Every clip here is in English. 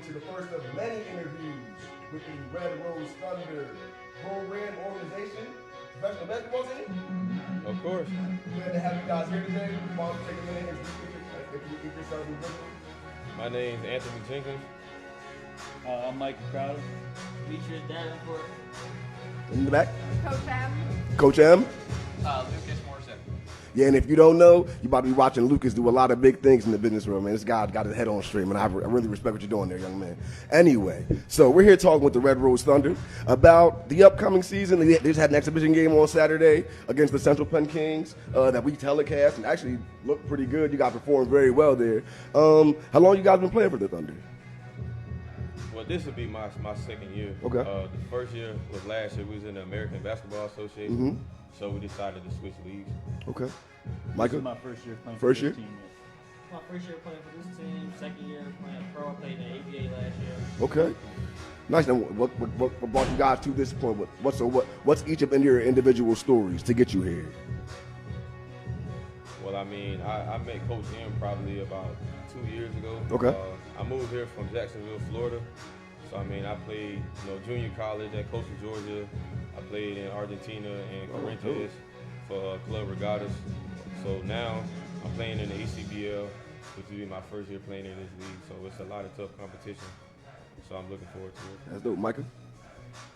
to the first of many interviews with the Red Rose Thunder program organization, professional basketball team. Of course. Glad to have you guys here today. Why don't you take a minute and introduce yourself individually? My name's Anthony Jenkins. I'm Mike Crowder. Demetrius Davenport. In the back. Coach M. Coach M. Lucas Morrison. Yeah, and if you don't know, you about to be watching Lucas do a lot of big things in the business world, man. This guy got his head on straight, man. I really respect what you're doing there, young man. Anyway, so we're here talking with the Red Rose Thunder about the upcoming season. They just had an exhibition game on Saturday against the Central Penn Kings that we telecast and actually looked pretty good. You guys performed very well there. How long you guys been playing for the Thunder? Well, this would be my second year. Okay. The first year was last year. We was in the American Basketball Association, so we decided to switch leagues. Okay. This Michael? is my first year playing First for year? this team. My first year playing for this team, second year playing pro. I played in the ABA last year. Okay. Nice. Now, what brought you guys to this point? What's each of your individual stories to get you here? Well, I mean, I met Coach M probably about 2 years ago. Okay. I moved here from Jacksonville, Florida. So, I mean, I played, junior college at Coastal Georgia. I played in Argentina and Corinthians for Club Regattas. So now I'm playing in the ACBL, which will be my first year playing in this league. So it's a lot of tough competition. So I'm looking forward to it. That's dope. Michael?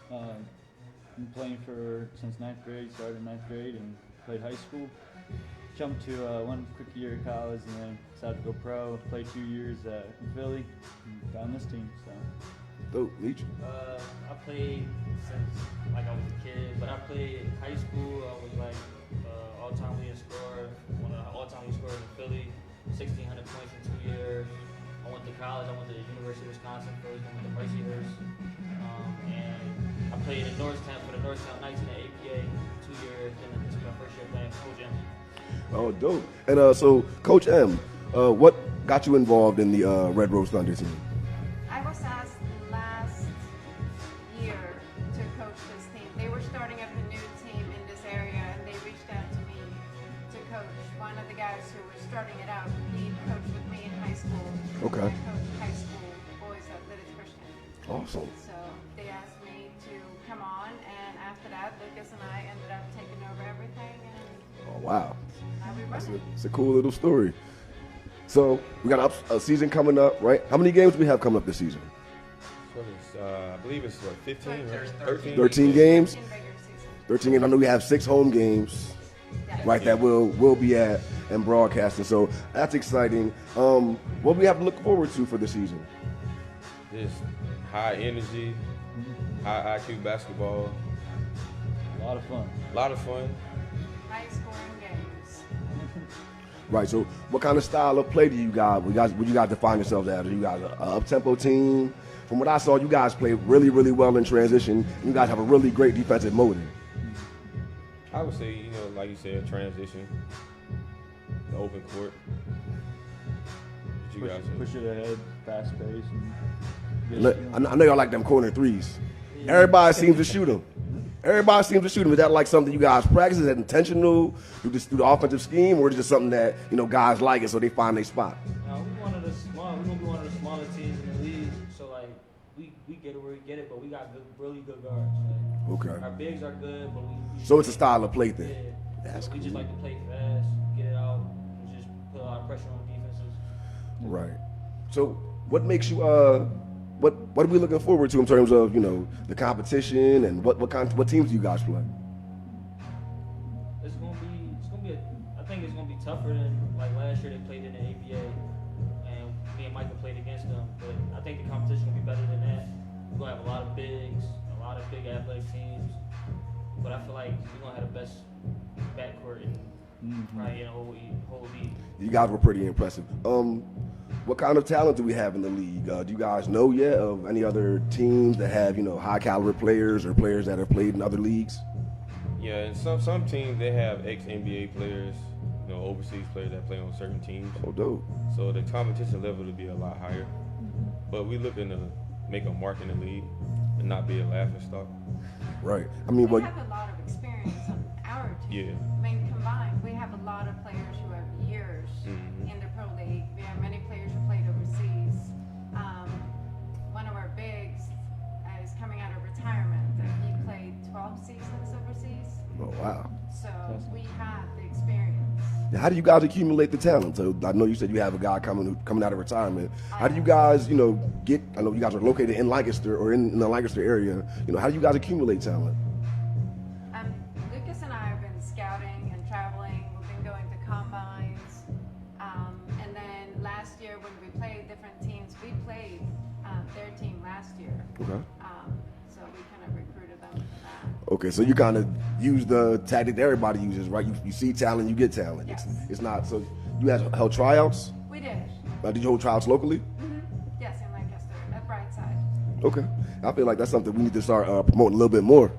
Been playing since 9th grade, started in 9th grade and played high school. Jumped to one quick year of college and then decided to go pro. Played 2 years in Philly and got on this team. So. Dope. Leach? I played since like I was a kid, but I played in high school. I was like all-time leading scorer, one of the all-time leading scorers in Philly, 1,600 points in 2 years. I went to college. I went to the University of Wisconsin first. I went to Mercyhurst, and I played in Norristown for the Norristown Knights in the APA 2 years. And this was my first year playing for Coach M. Oh, dope. And so, Coach M, what got you involved in the Red Rose Thunder team? I was asked last year to coach this team. They were starting up a new team in this area, and they reached out to me to coach. One of the guys who was starting it out, he coached with me in high school. Okay. I coached high school boys at Lidditz Christian. Awesome. So they asked me to come on, and after that, Lucas and I ended up taking over everything, and Oh, wow. now we That's run it. it's a cool little story. So, we got a season coming up, right? How many games do we have coming up this season? So it's, I believe it's what, 15, right? There's 13? 13 games? In regular season. 13 games. I know we have 6 home games, Yes. right, that we'll be at and broadcasting. So, that's exciting. What do we have to look forward to for the season? Just high energy, high IQ basketball, A lot of fun. a lot of fun. High scoring games. Right. So, what kind of style of play do you guys? Would you guys define yourselves as? Are you guys an up-tempo team? From what I saw, you guys play really, really well in transition. You guys have a really great defensive motive. I would say, like you said, transition, the open court. What you guys Push it ahead, fast pace. I know y'all like them corner threes. Everybody seems to shoot them. Everybody seems to shoot them. Is that like something you guys practice? Is that intentional? Do this through the offensive scheme, or is it just something that guys like it so they find their spot? We're gonna be one of the smaller teams in the league. So like we get it where we get it, but we got really good guards. Like, Okay. our bigs are good, but we So it's a style of play thing. Yeah. That's We cool. just like to play fast, get it out, and just put a lot of pressure on defenses. Right. So what makes you what are we looking forward to in terms of the competition and what teams do you guys play? It's gonna be. I think it's gonna be tougher than like last year. They played in the ABA, and me and Michael played against them. But I think the competition gonna be better than that. We're gonna have a lot of bigs, a lot of big athletic teams. But I feel like we're gonna have the best backcourt in probably in the whole league. You guys were pretty impressive. What kind of talent do we have in the league? Do you guys know yet of any other teams that have high caliber players or players that have played in other leagues? Yeah, and some teams, they have ex-NBA players, overseas players that play on certain teams. Oh, dope. So the competition level will be a lot higher. But we're looking to make a mark in the league and not be a laughing stock. Right. I mean, We have a lot of experience on our team. Yeah. I mean, combined, we have a lot of players who have years Mhm. in the pro league. We have many players who played overseas. Wow. So we have the experience. Now, how do you guys accumulate the talent? So I know you said you have a guy coming out of retirement. How do you guys, get? I know you guys are located in Lancaster or in the Lancaster area. How do you guys accumulate talent? Lucas and I have been scouting and traveling. We've been going to combines, and then last year when we played different teams, we played their team last year. Okay. So we kind of recruited them for that. Okay, so you kind of use the tactic that everybody uses, right? You see talent, you get talent. Yes. It's not so. You guys held tryouts. We did. Did you hold tryouts locally? Yes, in Lancaster, at Brightside. Okay. I feel like that's something we need to start promoting a little bit more.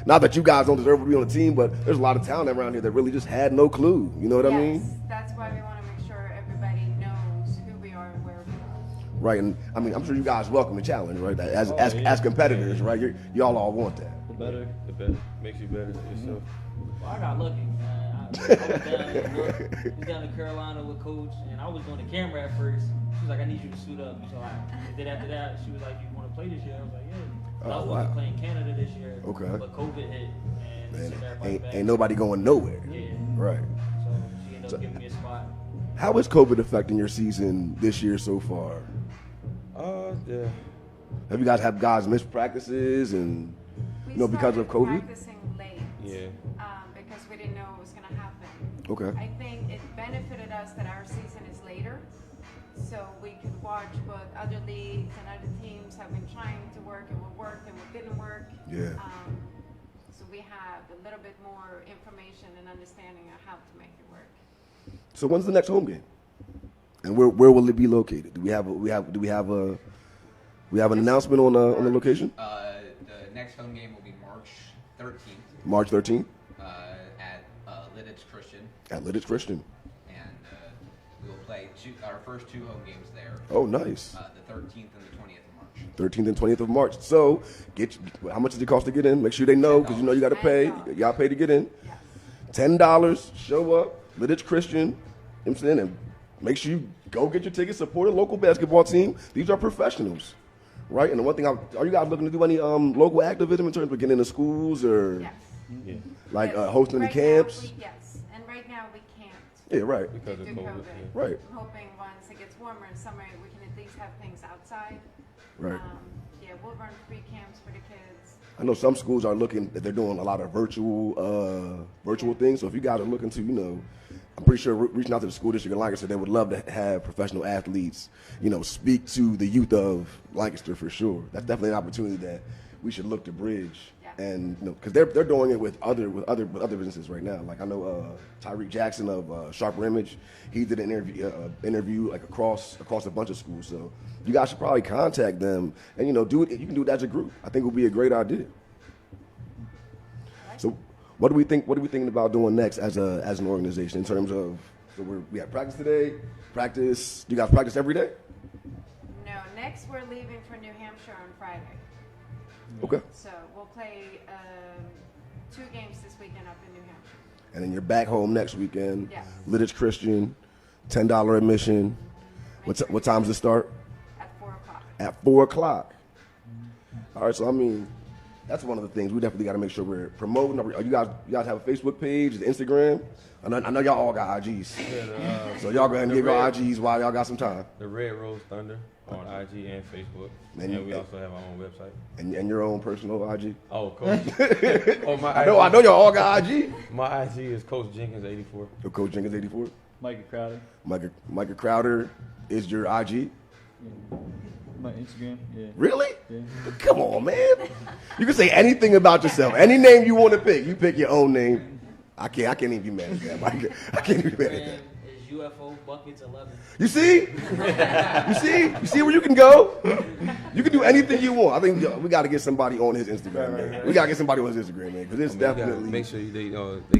Not that you guys don't deserve to be on the team, but there's a lot of talent around here that really just had no clue. You know what I mean? Yes, that's why we want to make sure everybody knows who we are and where we are. Right. And I mean, I'm sure you guys welcome the challenge, right? As competitors, right? Y'all all want that. The better. The better. Makes you better yourself. Well, I got lucky, man. I was down in Carolina with Coach, and I was doing the camera at first. She was like, "I need you to suit up." So then after that, she was like, "You want to play this year?" I was like, "Yeah." But I was wow. playing Canada this year. Okay. But COVID hit, and they sent everybody back. Ain't nobody going nowhere. Yeah. Right. So she ended up giving me a spot. How is COVID affecting your season this year so far? Yeah. Have you guys had guys miss practices and We because of started COVID? practicing late. Yeah. Because we didn't know what was going to happen. Okay. I think it benefited us that our season is later, so we could watch what other leagues and other teams have been trying to work and what worked and what didn't work. Yeah. So we have a little bit more information and understanding of how to make it work. So when's the next home game? And where will it be located? Do we have an announcement on the location? The next home game will be March 13th March 13th at Lidditz Christian, at Lidditz Christian. and we will play our first two home games there. Oh, nice. The 13th and the 20th of March. 13th and 20th of March. So how much does it cost to get in? Make sure they know because you got to pay. Y'all pay to get in. Yes. $10. Show up. Lidditz Christian. You know what I'm saying? And make sure you go get your tickets. Support a local basketball team. These are professionals. Right, and the one thing, are you guys looking to do any local activism in terms of getting into schools or Yes. Yeah. like Yes. hosting any Right camps? Now yes, and right now we can't. Yeah, right, Because of due to COVID. COVID. Yeah. right, I'm hoping once it gets warmer in summer, we can at least have things outside. right. Yeah, we'll run free camps for the kids. I know some schools are looking, they're doing a lot of virtual things. So if you guys are looking to, I'm pretty sure reaching out to the school district in Lancaster, they would love to have professional athletes, speak to the youth of Lancaster for sure. That's definitely an opportunity that we should look to bridge. Yeah. And because they're doing it with other businesses right now. Like I know Tyreek Jackson of Sharper Image, he did an interview like across a bunch of schools. So you guys should probably contact them and do it. You can do it as a group. I think it would be a great idea. So what are we thinking about doing next as an organization in terms of? So we have practice today. Practice. Do you guys practice every day? No, next we're leaving for New Hampshire on Friday. Okay. So we'll play 2 games this weekend up in New Hampshire. And then you're back home next weekend. Yes. Lidditz Christian, $10 admission. What time does it start? At 4 o'clock. At 4 o'clock. All right. So I mean, that's one of the things we definitely got to make sure we're promoting. You guys have a Facebook page, Instagram? I know y'all all got IGs. Yeah, So y'all go ahead and the give your Red- IGs while y'all got some time. The Red Rose Thunder on IG and Facebook. And And we also have our own website. And your own personal IG. Oh, Coach. Oh, my I know y'all all got IG. My IG is Coach Jenkins 84. So Coach Jenkins 84. Micah Crowder. Micah Crowder is your IG. Yeah. My Instagram. Yeah. Really? Yeah. Come on, man. You can say anything about yourself. Any name you want to pick. You pick your own name. I can't even be mad at that. Micah. I can't even be mad at that. Is UFO Buckets 11. You see? You see where you can go? You can do anything you want. I think we got to get somebody on his Instagram, man. We got to get somebody on his Instagram, man, because it's You gotta definitely. make sure they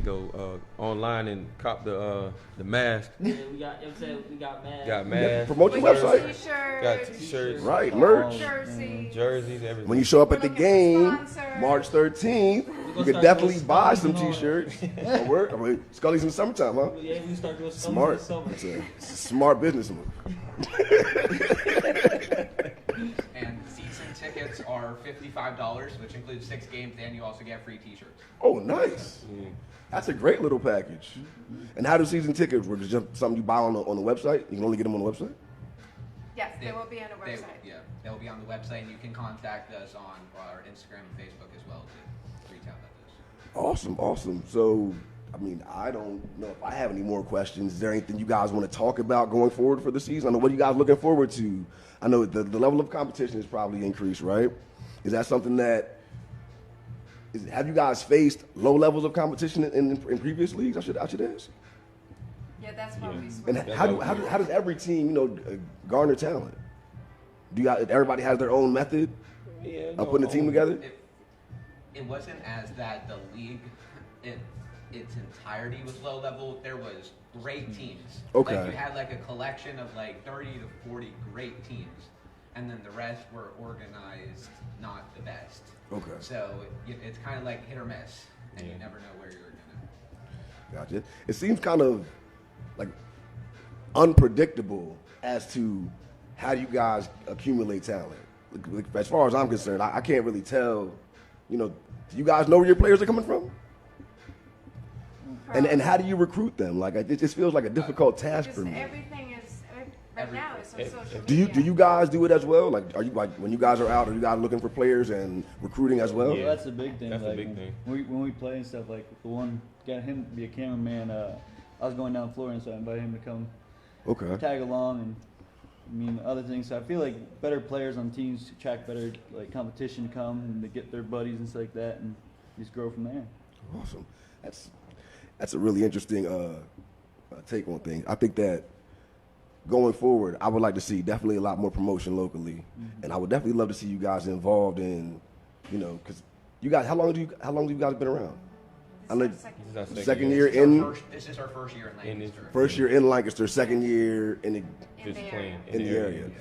go online and cop the mask. Yeah, we got. You know what I'm saying? We got mad. Got masks. Promote your With website. T-shirts, Got t-shirts, Right, merch. jerseys. jerseys, everything. When you show up at the We're looking for game, sponsors. March 13th, you can start definitely doing buy Scullies some and all T-shirts. Or work. I mean, Scully's in the summertime, huh? Yeah, we start doing something Smart. this summer. It's a smart business move. And season tickets are $55, which includes 6 games, and you also get free T-shirts. Oh, nice. That's a great little package. And how do season tickets work? Is it just something you buy on the website? You can only get them on the website? Yes, they will be on the website. They'll be on the website, and you can contact us on our Instagram and Facebook as well to reach out about this. Awesome. So, I mean, I don't know if I have any more questions. Is there anything you guys want to talk about going forward for the season? I know, what are you guys looking forward to? I know the level of competition has probably increased, right? Is that something that have you guys faced low levels of competition in previous leagues? I should ask. Yeah, that's what we And spoke. how does every team, garner talent? Everybody has their own method of putting a team together? It wasn't as that the league, its entirety was low level. There was great teams. Okay. Like you had like a collection of like 30 to 40 great teams, and then the rest were organized not the best. Okay. So it's kind of like hit or miss, and you never know where you're gonna. Gotcha. It seems kind of like unpredictable as to how you guys accumulate talent. Like, as far as I'm concerned, I can't really tell. Do you guys know where your players are coming from? And how do you recruit them? Like, it just feels like a difficult task for Because me. everything is right now is on social Do media. you guys do it as well? Like, are you when you guys are out, are you guys looking for players and recruiting as well? Well, that's the big thing. That's the like, big thing. When we play and stuff, like the one got him to be a cameraman. I was going down Florida, so I invited him to come Okay. tag along, and I mean other things. So I feel like better players on teams attract better like competition to come and to get their buddies and stuff like that, and just grow from there. Awesome. That's a really interesting take on things. I think that going forward, I would like to see definitely a lot more promotion locally, and I would definitely love to see you guys involved in, because you guys, how long have you guys been around? I know This is our second year in, This is our first year in In this- Lancaster. first year in Lancaster, second year in the Just the playing in the area.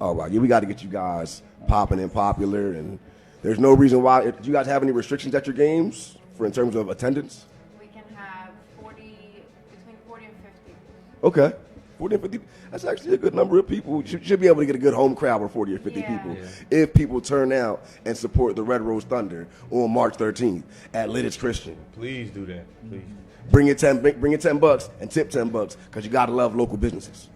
Oh wow, yeah, we got to get you guys popping and popular, and there's no reason why. Do you guys have any restrictions at your games in terms of attendance? We can have between 40 and 50. Okay. 40 and 50, that's actually a good number of people. Should be able to get a good home crowd with 40 or 50 Yeah. people if people turn out and support the Red Rose Thunder on March 13th at Lidditz Christian. Please do that. Please. Bring your $10 and tip $10 because you got to love local businesses.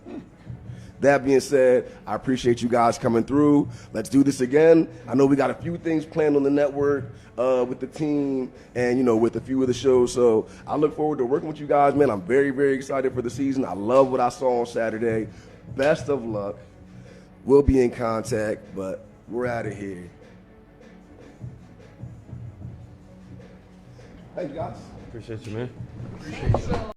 That being said, I appreciate you guys coming through. Let's do this again. I know we got a few things planned on the network with the team and, with a few of the shows. So I look forward to working with you guys, man. I'm very, very excited for the season. I love what I saw on Saturday. Best of luck. We'll be in contact, but we're out of here. Thanks, guys. Appreciate you, man.